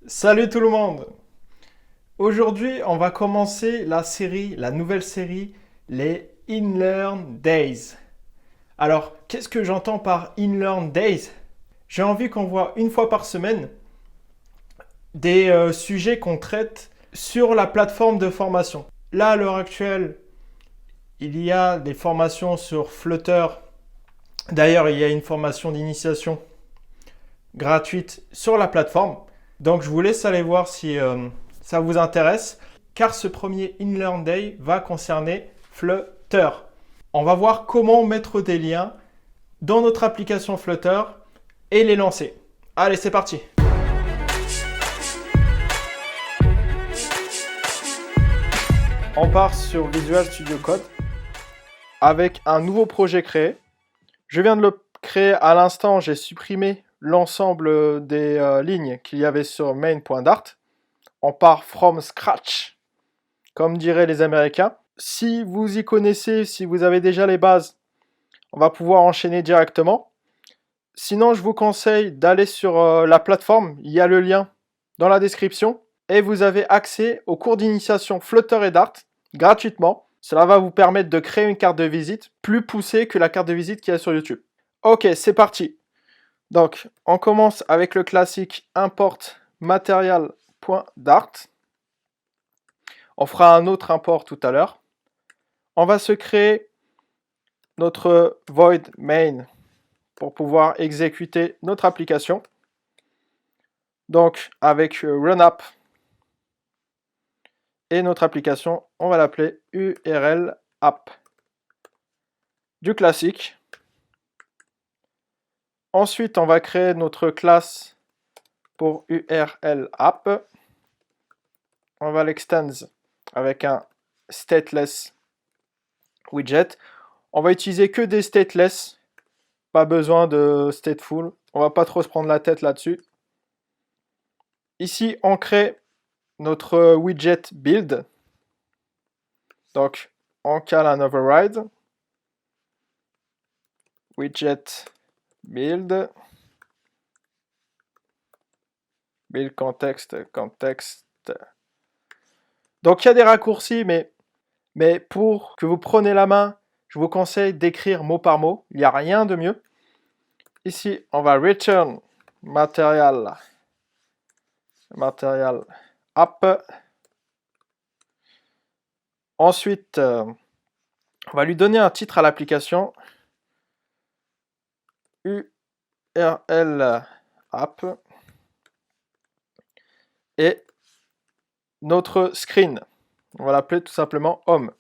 Salut tout le monde! Aujourd'hui, on va commencer la nouvelle série, les InLearn Days. Alors, qu'est-ce que j'entends par InLearn Days? J'ai envie qu'on voit une fois par semaine des sujets qu'on traite sur la plateforme de formation. Là, à l'heure actuelle, il y a des formations sur Flutter. D'ailleurs, il y a une formation d'initiation gratuite sur la plateforme. Donc je vous laisse aller voir si ça vous intéresse, car ce premier InLearn Day va concerner Flutter. On va voir comment mettre des liens dans notre application Flutter et les lancer. Allez, c'est parti! On part sur Visual Studio Code avec un nouveau projet créé. Je viens de le créer à l'instant, j'ai supprimé l'ensemble des lignes qu'il y avait sur main.dart. On part from scratch, comme diraient les Américains. Si vous y connaissez, si vous avez déjà les bases, on va pouvoir enchaîner directement. Sinon, je vous conseille d'aller sur la plateforme, il y a le lien dans la description, et vous avez accès aux cours d'initiation Flutter et Dart gratuitement. Cela va vous permettre de créer une carte de visite plus poussée que la carte de visite qu'il y a sur YouTube. Ok, c'est parti. Donc, on commence avec le classique import material.dart. On fera un autre import tout à l'heure. On va se créer notre void main pour pouvoir exécuter notre application. Donc, avec runapp et notre application, on va l'appeler URL app. Du classique. Ensuite, on va créer notre classe pour URL app. On va l'extend avec un stateless widget. On va utiliser que des stateless, pas besoin de stateful. On va pas trop se prendre la tête là-dessus. Ici, on crée notre widget build. Donc, on cale un override. Widget build. Build context. Donc, il y a des raccourcis, mais pour que vous preniez la main, je vous conseille d'écrire mot par mot. Il n'y a rien de mieux. Ici, on va return material app. Ensuite, on va lui donner un titre à l'application. URL app. Et notre screen, on va l'appeler tout simplement home.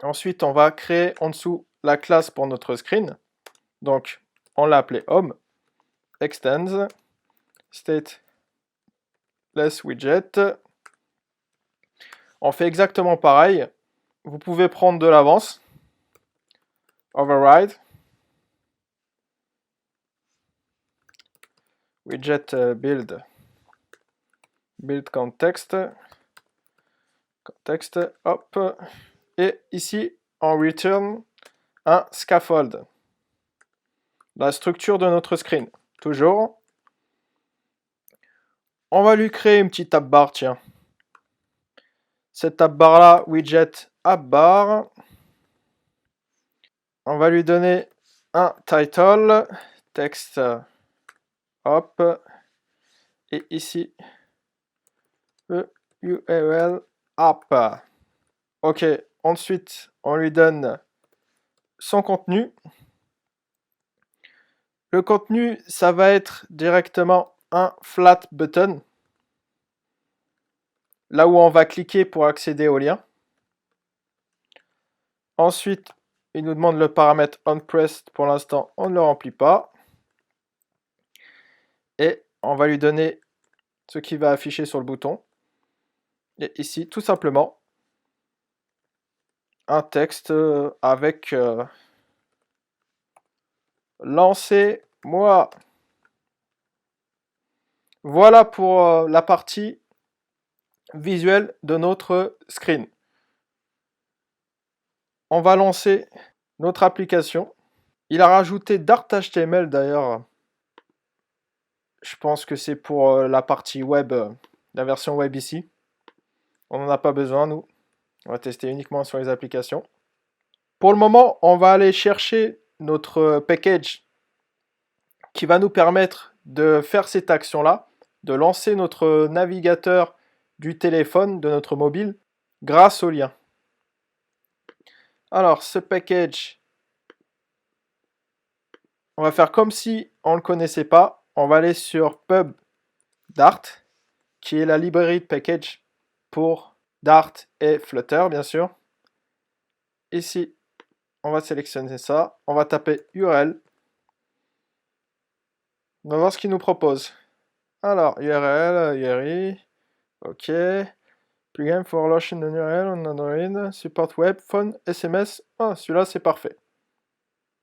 Ensuite, on va créer en dessous la classe pour notre screen. Donc, on l'a appelé home. Extends. Stateless widget. On fait exactement pareil. Vous pouvez prendre de l'avance. Override. Widget build. Build context. Hop. Et ici, on return un scaffold. La structure de notre screen. Toujours. On va lui créer une petite tab bar, tiens. Cette tab bar là, widget app bar. On va lui donner un title, texte, hop, et ici, le URL app. Ok, ensuite, on lui donne son contenu. Le contenu, ça va être directement un flat button, là où on va cliquer pour accéder au lien. Ensuite, il nous demande le paramètre onPressed. Pour l'instant, on ne le remplit pas. Et on va lui donner ce qui va afficher sur le bouton. Et ici, tout simplement, un texte avec lancez-moi. Voilà pour la partie visuelle de notre screen. On va lancer notre application. Il a rajouté Dart HTML d'ailleurs. je pense que c'est pour la partie web, la version web ici. On n'en a pas besoin, nous. On va tester uniquement sur les applications. Pour le moment, on va aller chercher notre package qui va nous permettre de faire cette action-là, de lancer notre navigateur du téléphone, de notre mobile, grâce au lien. Alors, ce package, on va faire comme si on ne le connaissait pas. On va aller sur pub Dart, qui est la librairie de package pour Dart et Flutter, bien sûr. Ici, on va sélectionner ça. On va taper URL. On va voir ce qu'il nous propose. Alors, URL, URI, OK. Plugin for launching an URL on Android, support web, phone, SMS. Ah, celui-là, c'est parfait.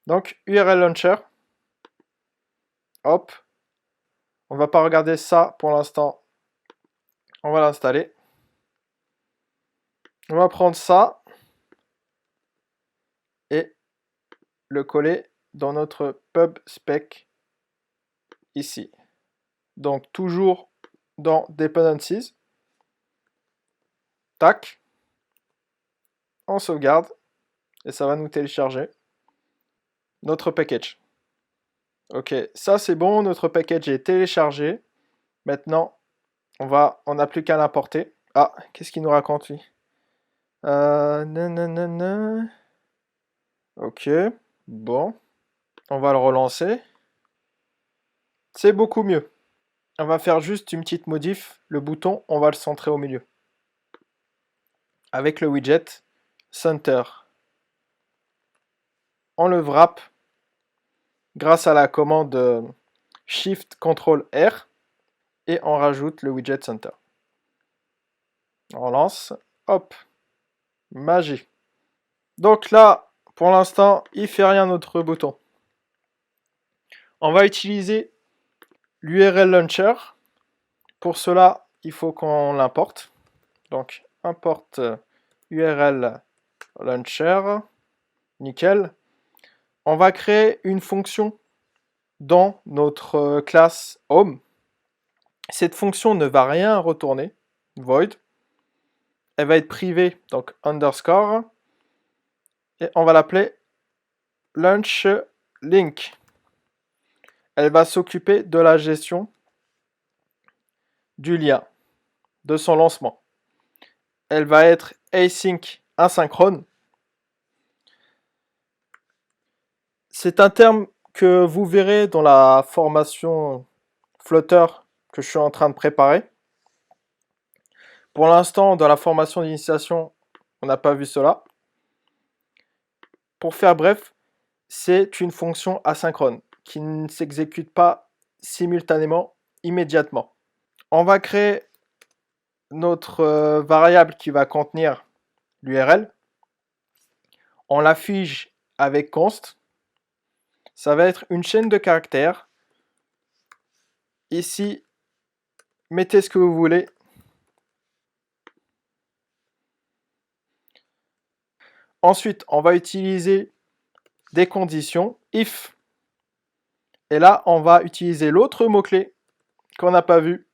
Donc, URL Launcher. Hop. On va pas regarder ça pour l'instant. On va l'installer. On va prendre ça et le coller dans notre pub spec ici. Donc, toujours dans Dependencies. Tac. On sauvegarde et ça va nous télécharger notre package. Ok, ça c'est bon, notre package est téléchargé. Maintenant, on n'a plus qu'à l'importer. Ah, qu'est-ce qu'il nous raconte lui? Nanana. Ok, bon. On va le relancer. C'est beaucoup mieux. On va faire juste une petite modif. Le bouton, on va le centrer au milieu. Avec le widget Center. On le wrap grâce à la commande Shift Ctrl R et on rajoute le widget Center. On lance, hop, magie. Donc là, pour l'instant, il fait rien notre bouton. On va utiliser l'URL Launcher. Pour cela, il faut qu'on l'importe. Donc, importe URL Launcher. Nickel. On va créer une fonction dans notre classe Home. Cette fonction ne va rien retourner, void. Elle va être privée, donc underscore. Et on va l'appeler launch link. Elle va s'occuper de la gestion du lien, de son lancement. Elle va être async, asynchrone. C'est un terme que vous verrez dans la formation Flutter que je suis en train de préparer. Pour l'instant, dans la formation d'initiation, on n'a pas vu cela. Pour faire bref, c'est une fonction asynchrone qui ne s'exécute pas simultanément, immédiatement. On va créer notre variable qui va contenir l'URL. On l'affiche avec const. Ça va être une chaîne de caractères. Ici, mettez ce que vous voulez. Ensuite, on va utiliser des conditions, if. Et là, on va utiliser l'autre mot-clé qu'on n'a pas vu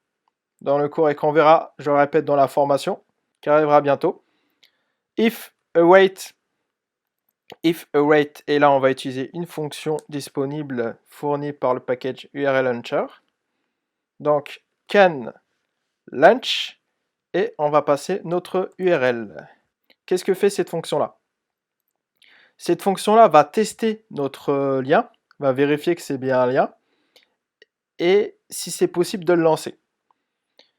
dans le cours et qu'on verra, je répète, dans la formation, qui arrivera bientôt. If await, et là, on va utiliser une fonction disponible fournie par le package URL Launcher. Donc, can launch, et on va passer notre URL. Qu'est-ce que fait cette fonction-là? Cette fonction-là va tester notre lien, va vérifier que c'est bien un lien, et si c'est possible de le lancer.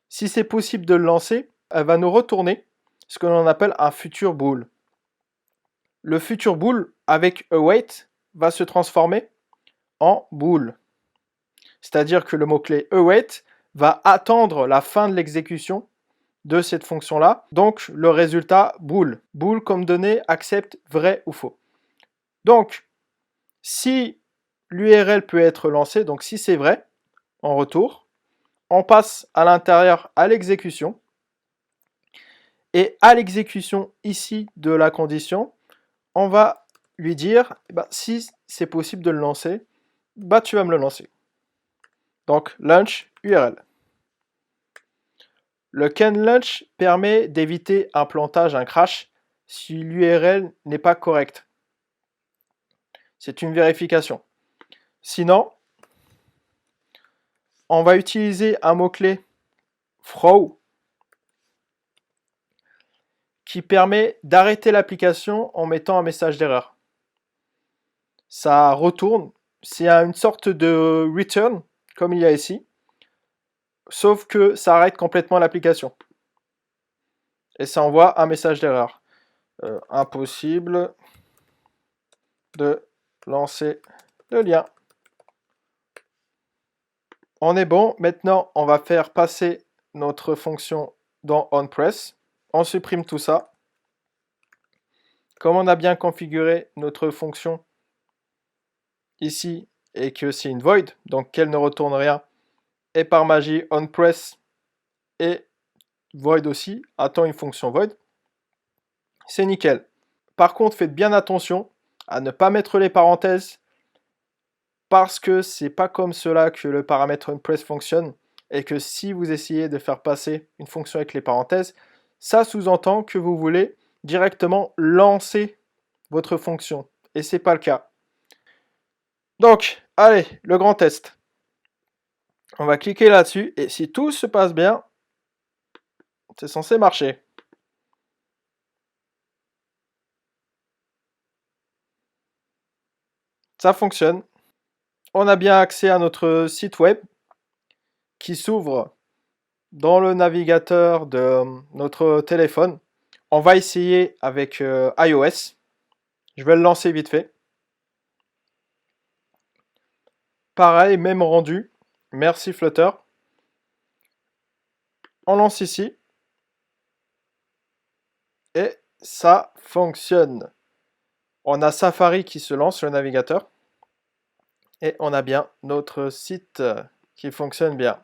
Si c'est possible de le lancer, elle va nous retourner ce que l'on appelle un future bool. Le future bool, avec await, va se transformer en bool. C'est-à-dire que le mot-clé await va attendre la fin de l'exécution de cette fonction-là. Donc, le résultat bool. Bool comme donnée accepte vrai ou faux. Donc, si l'URL peut être lancée, donc si c'est vrai, en retour, on passe à l'intérieur à l'exécution. Et à l'exécution ici de la condition, on va lui dire, si c'est possible de le lancer, tu vas me le lancer. Donc, launch URL. Le can launch permet d'éviter un plantage, un crash, si l'URL n'est pas correcte. C'est une vérification. Sinon, on va utiliser un mot-clé throw qui permet d'arrêter l'application en mettant un message d'erreur. Ça retourne, c'est une sorte de return, comme il y a ici, sauf que ça arrête complètement l'application. Et ça envoie un message d'erreur. Impossible de lancer le lien. On est bon. Maintenant, on va faire passer notre fonction dans onPress. On supprime tout ça. Comme on a bien configuré notre fonction ici et que c'est une void, donc qu'elle ne retourne rien, et par magie, onPress et void aussi attend une fonction void. C'est nickel. Par contre, faites bien attention à ne pas mettre les parenthèses parce que c'est pas comme cela que le paramètre onPress fonctionne et que si vous essayez de faire passer une fonction avec les parenthèses, ça sous-entend que vous voulez directement lancer votre fonction et c'est pas le cas. Donc, allez, le grand test. On va cliquer là-dessus et si tout se passe bien, c'est censé marcher. Ça fonctionne. On a bien accès à notre site web qui s'ouvre dans le navigateur de notre téléphone. On va essayer avec iOS. Je vais le lancer vite fait. Pareil, même rendu. Merci Flutter. On lance ici. Et ça fonctionne. On a Safari qui se lance, le navigateur. Et on a bien notre site qui fonctionne bien.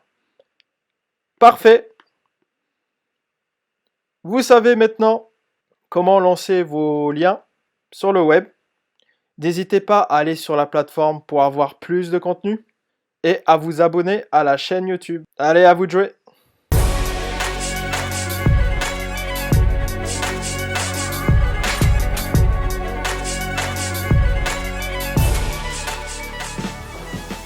Parfait. Vous savez maintenant comment lancer vos liens sur le web. N'hésitez pas à aller sur la plateforme pour avoir plus de contenu et à vous abonner à la chaîne YouTube. Allez, à vous de jouer!